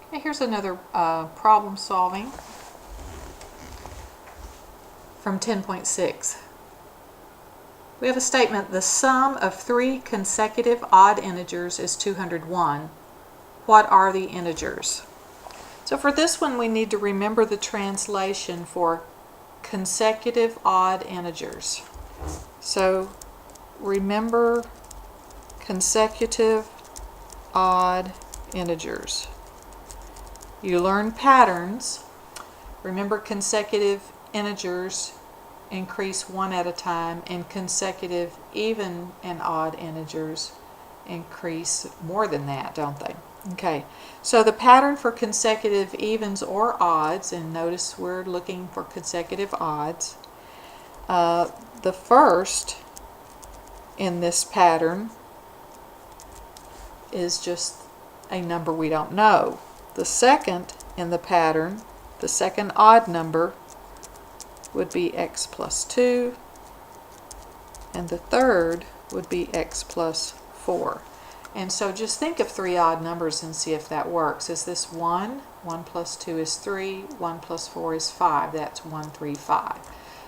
Okay, here's another problem solving from 10.6. We have a statement, the sum of three consecutive odd integers is 201. What are the integers? So for this one we need to remember the translation for consecutive odd integers. So remember consecutive odd integers. You learn patterns. Remember consecutive integers increase one at a time, and consecutive even and odd integers increase more than that, don't they? Okay, so the pattern for consecutive evens or odds, and notice we're looking for consecutive odds, the first in this pattern is just a number we don't know. The second in the pattern, the second odd number, would be x plus 2, and the third would be x plus 4. And so just think of three odd numbers and see if that works. Is this 1? 1 plus 2 is 3. 1 plus 4 is 5. That's 1, 3, 5.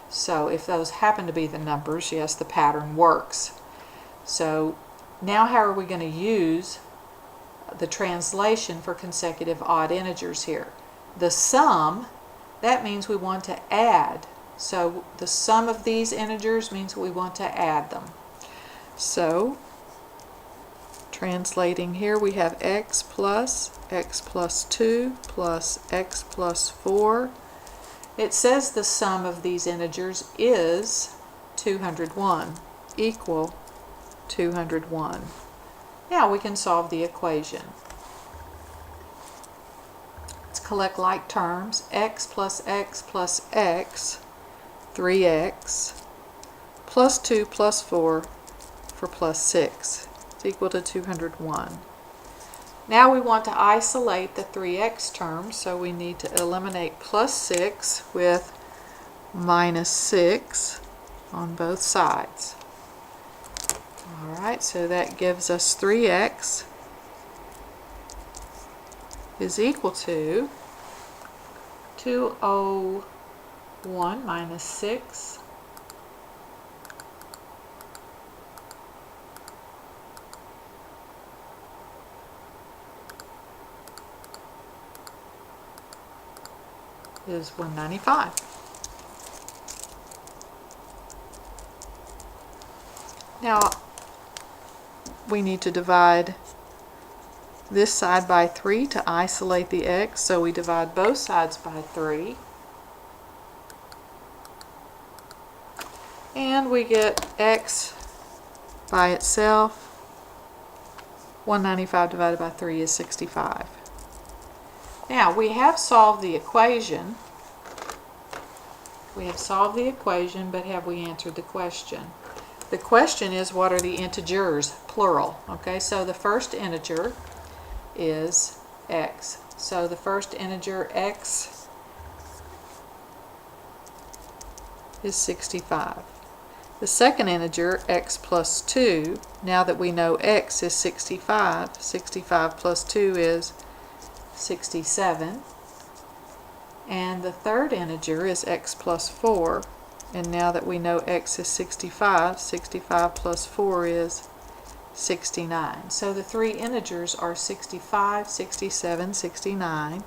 So if those happen to be the numbers, yes, the pattern works. So now how are we going to use the translation for consecutive odd integers here? The sum, that means we want to add. So the sum of these integers means we want to add them. So translating here, we have x plus 2 plus x plus 4. It says the sum of these integers is 201, equal 201. Now we can solve the equation. Let's collect like terms. X plus x plus x, 3x, plus 2 plus 4 for plus 6. It's equal to 201. Now we want to isolate the 3x term, so we need to eliminate plus 6 with minus 6 on both sides. Alright, so that gives us 3x is equal to 201 minus 6 is 195. Now we need to divide this side by 3 to isolate the x, so we divide both sides by 3. And we get x by itself. 195 divided by 3 is 65. Now we have solved the equation. We have solved the equation, but have we answered the question? The question is, what are the integers, plural? Okay, so the first integer is x. So the first integer, x, is 65. The second integer, x plus 2, now that we know x is 65, 65 plus 2 is 67. And the third integer is x plus 4, and now that we know x is 65, 65 plus 4 is 69. So the three integers are 65, 67, 69.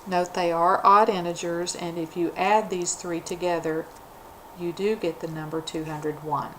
Note they are odd integers, and if you add these three together, you do get the number 201.